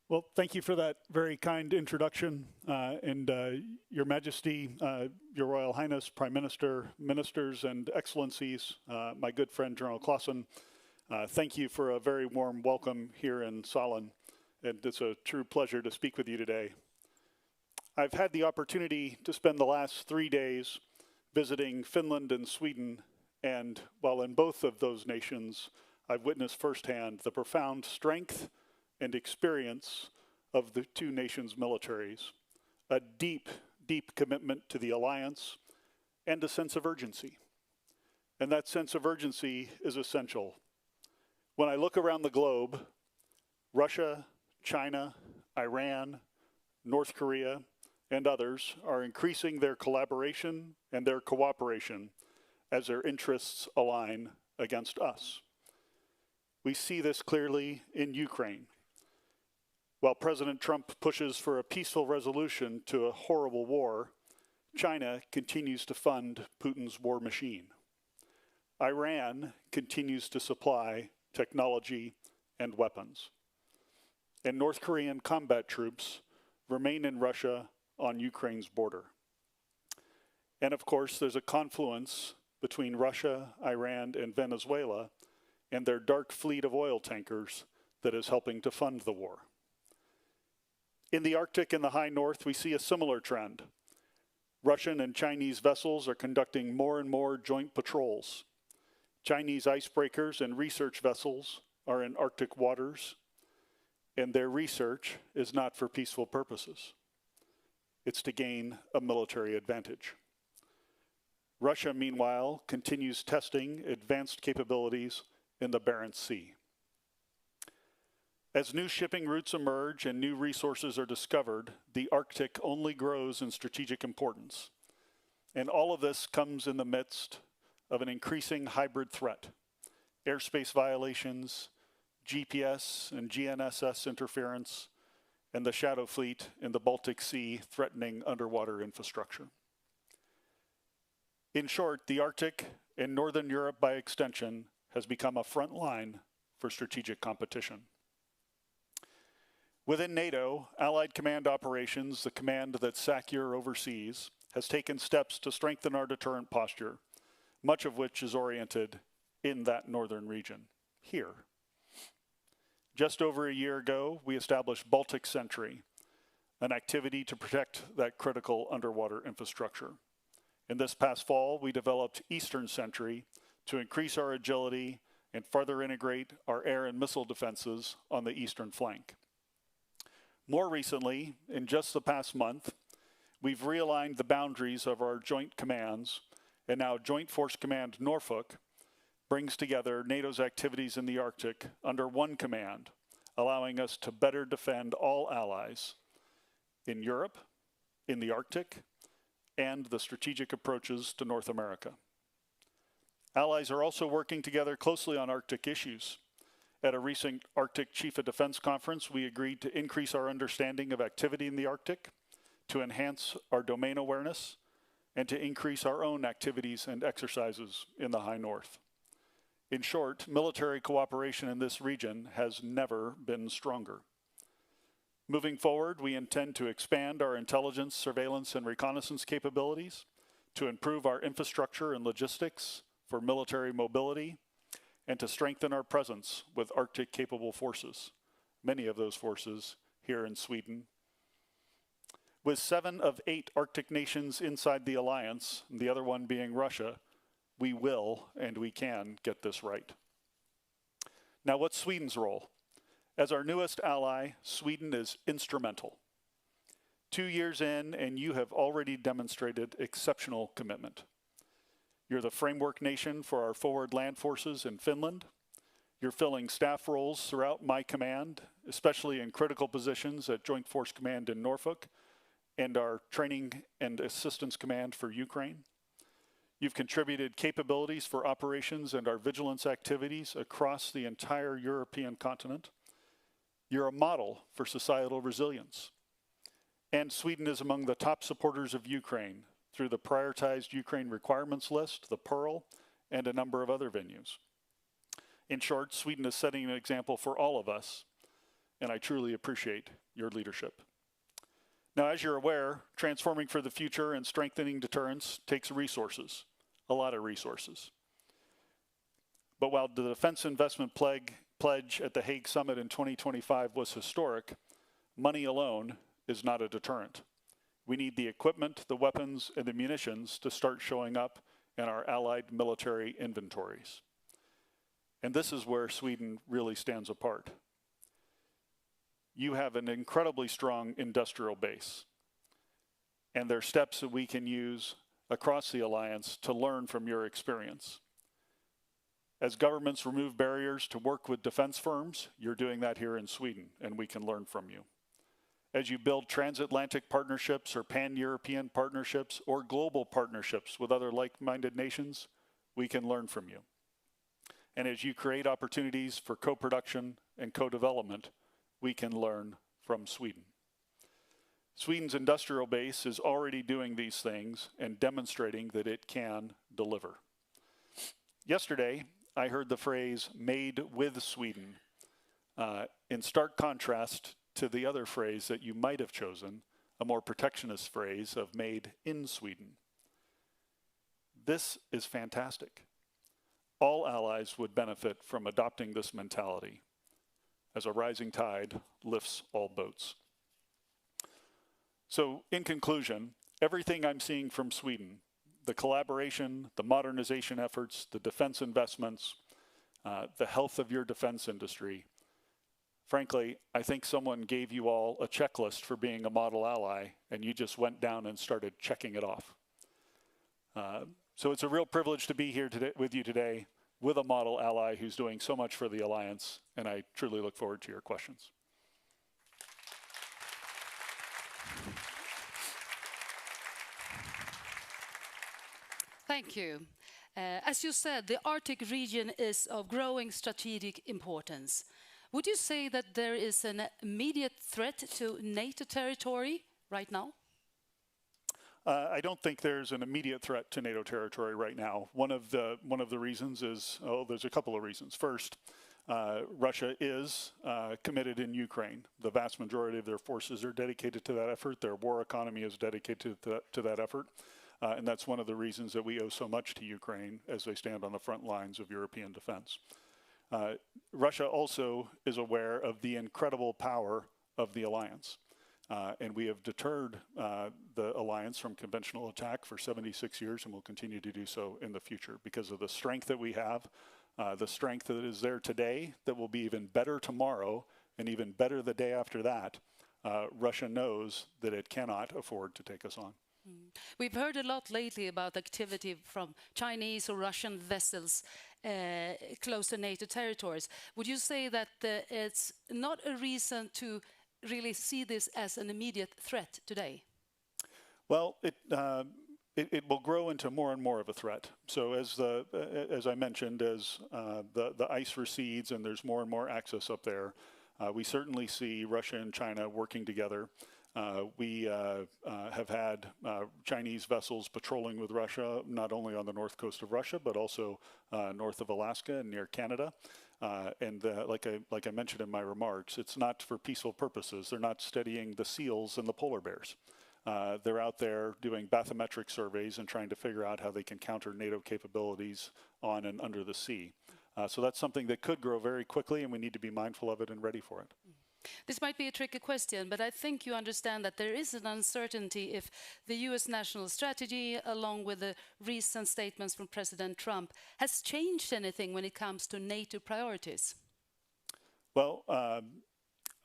Well, thank you for that very kind introduction. Your Majesty, Your Royal Highness, Prime Minister, Ministers, and Excellencies, my good friend General Clausen, thank you for a very warm welcome here in Salon. And it's a true pleasure to speak with you today. I've had the opportunity to spend the last 3 days visiting Finland and Sweden, and while in both of those nations, I've witnessed firsthand the profound strength and experience of the two nations' militaries, a deep, deep commitment to the alliance, and a sense of urgency. And that sense of urgency is essential. When I look around the globe, Russia, China, Iran, North Korea, and others are increasing their collaboration and their cooperation as their interests align against us. We see this clearly in Ukraine. While President Trump pushes for a peaceful resolution to a horrible war, China continues to fund Putin's war machine. Iran continues to supply technology and weapons. And North Korean combat troops remain in Russia on Ukraine's border. And of course, there's a confluence between Russia, Iran, and Venezuela and their dark fleet of oil tankers that is helping to fund the war. In the Arctic and the high north, we see a similar trend. Russian and Chinese vessels are conducting more and more joint patrols. Chinese icebreakers and research vessels are in Arctic waters, and their research is not for peaceful purposes. It's to gain a military advantage. Russia, meanwhile, continues testing advanced capabilities in the Barents Sea. As new shipping routes emerge and new resources are discovered, the Arctic only grows in strategic importance. And all of this comes in the midst of an increasing hybrid threat: airspace violations, GPS and GNSS interference, and the shadow fleet in the Baltic Sea threatening underwater infrastructure. In short, the Arctic, and Northern Europe by extension, has become a front line for strategic competition. Within NATO, Allied Command Operations, the command that SACEUR oversees, has taken steps to strengthen our deterrent posture, much of which is oriented in that northern region, here. Just over a year ago, we established Baltic Sentry, an activity to protect that critical underwater infrastructure. In this past fall, we developed Eastern Sentry to increase our agility and further integrate our air and missile defenses on the eastern flank. More recently, in just the past month, we've realigned the boundaries of our joint commands, and now Joint Force Command Norfolk brings together NATO's activities in the Arctic under one command, allowing us to better defend all allies in Europe, in the Arctic, and the strategic approaches to North America. Allies are also working together closely on Arctic issues. At a recent Arctic Chief of Defense conference, we agreed to increase our understanding of activity in the Arctic, to enhance our domain awareness, and to increase our own activities and exercises in the high north. In short, military cooperation in this region has never been stronger. Moving forward, we intend to expand our intelligence, surveillance, and reconnaissance capabilities, to improve our infrastructure and logistics for military mobility, and to strengthen our presence with Arctic-capable forces, many of those forces here in Sweden. With 7 of 8 Arctic nations inside the alliance, the other one being Russia, we will and we can get this right. Now, what's Sweden's role? As our newest ally, Sweden is instrumental. 2 years in, and you have already demonstrated exceptional commitment. You're the framework nation for our forward land forces in Finland. You're filling staff roles throughout my command, especially in critical positions at Joint Force Command in Norfolk and our Training and Assistance Command for Ukraine. You've contributed capabilities for operations and our vigilance activities across the entire European continent. You're a model for societal resilience. And Sweden is among the top supporters of Ukraine through the prioritized Ukraine requirements list, the Pearl, and a number of other venues. In short, Sweden is setting an example for all of us and I truly appreciate your leadership. Now, as you're aware, transforming for the future and strengthening deterrence takes resources, a lot of resources. But while the Defense Investment Pledge at the Hague Summit in 2025 was historic, money alone is not a deterrent. We need the equipment, the weapons, and the munitions to start showing up in our allied military inventories. And this is where Sweden really stands apart. You have an incredibly strong industrial base, and there are steps that we can use across the alliance to learn from your experience. As governments remove barriers to work with defense firms, you're doing that here in Sweden, and we can learn from you. As you build transatlantic partnerships or pan-European partnerships or global partnerships with other like-minded nations, we can learn from you. And as you create opportunities for co-production and co-development, we can learn from Sweden. Sweden's industrial base is already doing these things and demonstrating that it can deliver. Yesterday, I heard the phrase "made with Sweden" in stark contrast to the other phrase that you might have chosen, a more protectionist phrase of "made in Sweden." This is fantastic. All allies would benefit from adopting this mentality, as a rising tide lifts all boats. So, in conclusion, everything I'm seeing from Sweden, the collaboration, the modernization efforts, the defense investments, the health of your defense industry, frankly, I think someone gave you all a checklist for being a model ally, and you just went down and started checking it off. So it's a real privilege to be here today, with you today, with a model ally who's doing so much for the alliance, and I truly look forward to your questions. Thank you. As you said, the Arctic region is of growing strategic importance. Would you say that there is an immediate threat to NATO territory right now? I don't think there's an immediate threat to NATO territory right now. One of the reasons is, there's a couple of reasons. First, Russia is committed in Ukraine. The vast majority of their forces are dedicated to that effort. Their war economy is dedicated to that effort. And that's one of the reasons that we owe so much to Ukraine as they stand on the front lines of European defense. Russia also is aware of the incredible power of the alliance. And we have deterred the alliance from conventional attack for 76 years and will continue to do so in the future because of the strength that we have, the strength that is there today that will be even better tomorrow and even better the day after that. Russia knows that it cannot afford to take us on. We've heard a lot lately about activity from Chinese or Russian vessels close to NATO territories. Would you say that it's not a reason to really see this as an immediate threat today? Well, it will grow into more and more of a threat. So as I mentioned, as the ice recedes and there's more and more access up there, we certainly see Russia and China working together. We have had Chinese vessels patrolling with Russia, not only on the north coast of Russia, but also north of Alaska and near Canada. And like I mentioned in my remarks, it's not for peaceful purposes. They're not studying the seals and the polar bears. They're out there doing bathymetric surveys and trying to figure out how they can counter NATO capabilities on and under the sea. So that's something that could grow very quickly, and we need to be mindful of it and ready for it. This might be a tricky question, but I think you understand that there is an uncertainty if the US national strategy, along with the recent statements from President Trump, has changed anything when it comes to NATO priorities. Well,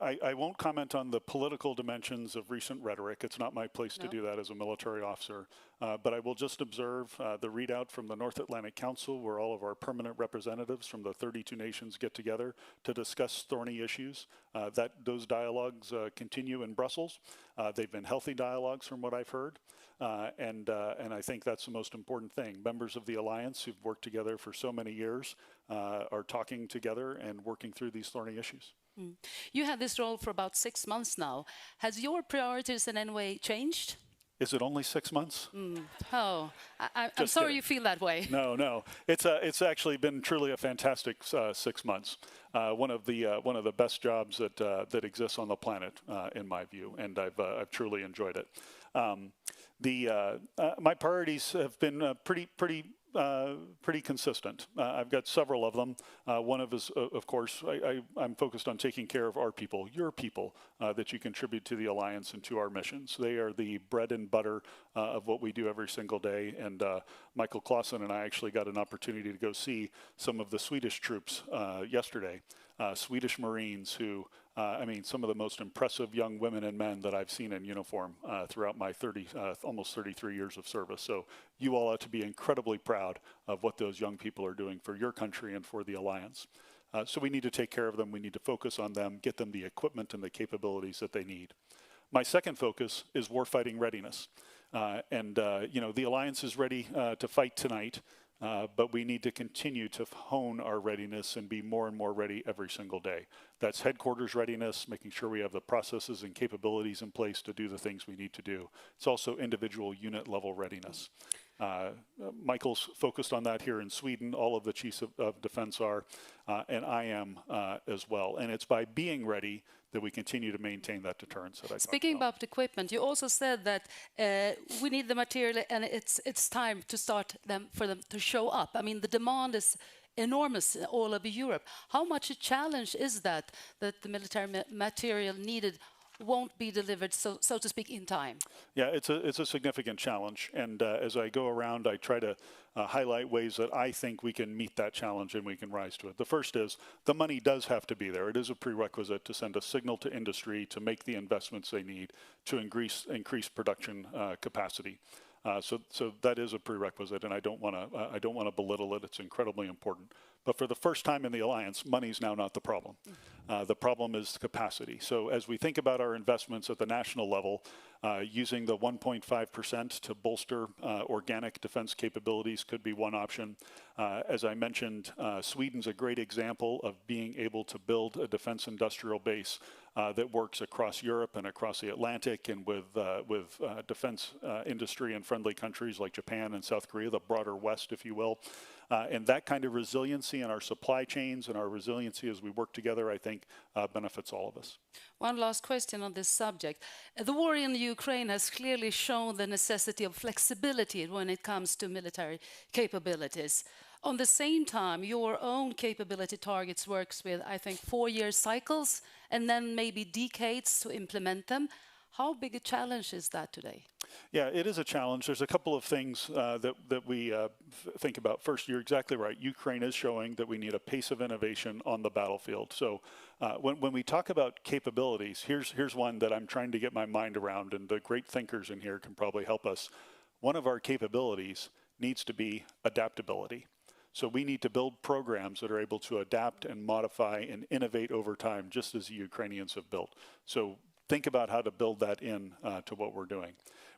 I won't comment on the political dimensions of recent rhetoric. It's not my place to do that as a military officer. But I will just observe the readout from the North Atlantic Council, where all of our permanent representatives from the 32 nations get together to discuss thorny issues. Those dialogues continue in Brussels. They've been healthy dialogues from what I've heard. And I think that's the most important thing. Members of the alliance who've worked together for so many years are talking together and working through these thorny issues. You had this role for about 6 months now. Has your priorities in any way changed? Is it only 6 months? Oh, I'm Just sorry kidding. you feel that way. No. It's actually been truly a fantastic 6 months. One of the best jobs that exists on the planet, in my view, and I've truly enjoyed it. My priorities have been pretty consistent. I've got several of them. One of is, of course, I'm focused on taking care of our people, your people, that you contribute to the Alliance and to our missions. They are the bread and butter of what we do every single day. And Michael Clausen and I actually got an opportunity to go see some of the Swedish troops yesterday, Swedish Marines who, some of the most impressive young women and men that I've seen in uniform throughout my almost 33 years of service. So you all ought to be incredibly proud of what those young people are doing for your country and for the Alliance. So we need to take care of them. We need to focus on them, get them the equipment and the capabilities that they need. My second focus is warfighting readiness. The Alliance is ready to fight tonight. But we need to continue to hone our readiness and be more and more ready every single day. That's headquarters readiness, making sure we have the processes and capabilities in place to do the things we need to do. It's also individual unit level readiness. Michael's focused on that here in Sweden. All of the chiefs of defense are, and I am as well. And it's by being ready that we continue to maintain that deterrence that I talked about. Speaking about equipment, you also said that we need the material and it's time to start for them to show up. I mean, the demand is enormous all over Europe. How much a challenge is that the military material needed won't be delivered, so to speak, in time? Yeah, it's a significant challenge. And as I go around, I try to highlight ways that I think we can meet that challenge and we can rise to it. The first is the money does have to be there. It is a prerequisite to send a signal to industry to make the investments they need to increase production capacity. So that is a prerequisite, and I don't want to belittle it. It's incredibly important. But for the first time in the Alliance, money is now not the problem. The problem is capacity. So as we think about our investments at the national level, using the 1.5% to bolster organic defense capabilities could be one option. As I mentioned, Sweden's a great example of being able to build a defense industrial base that works across Europe and across the Atlantic, and with defense industry in friendly countries like Japan and South Korea, the broader West, if you will. And that kind of resiliency in our supply chains and our resiliency as we work together, I think, benefits all of us. One last question on this subject. The war in Ukraine has clearly shown the necessity of flexibility when it comes to military capabilities. On the same time, your own capability targets works with, I think, 4-year cycles and then maybe decades to implement them. How big a challenge is that today? Yeah, it is a challenge. There's a couple of things that we think about. First, you're exactly right. Ukraine is showing that we need a pace of innovation on the battlefield. So when we talk about capabilities, here's one that I'm trying to get my mind around, and the great thinkers in here can probably help us. One of our capabilities needs to be adaptability. So we need to build programs that are able to adapt and modify and innovate over time, just as the Ukrainians have built. So think about how to build that in to what we're doing.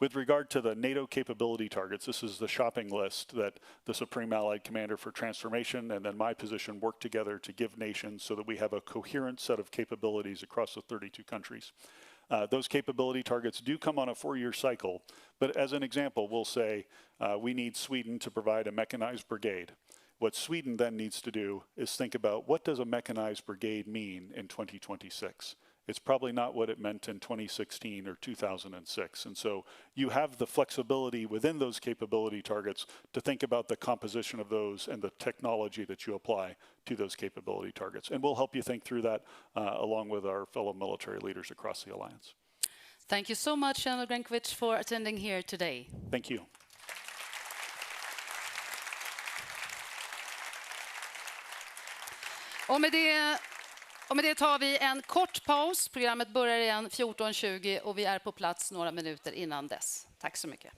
With regard to the NATO capability targets, this is the shopping list that the Supreme Allied Commander for Transformation and then my position work together to give nations so that we have a coherent set of capabilities across the 32 countries. Those capability targets do come on a 4-year cycle, but as an example, we'll say we need Sweden to provide a mechanized brigade. What Sweden then needs to do is think about, what does a mechanized brigade mean in 2026? It's probably not what it meant in 2016 or 2006. And so you have the flexibility within those capability targets to think about the composition of those and the technology that you apply to those capability targets. And we'll help you think through that along with our fellow military leaders across the Alliance. Thank you so much, General Grenkovich, for attending here today. Thank you. Och med det tar vi en kort paus. Programmet börjar igen 14:20 och vi är på plats några minuter innan dess. Tack så mycket.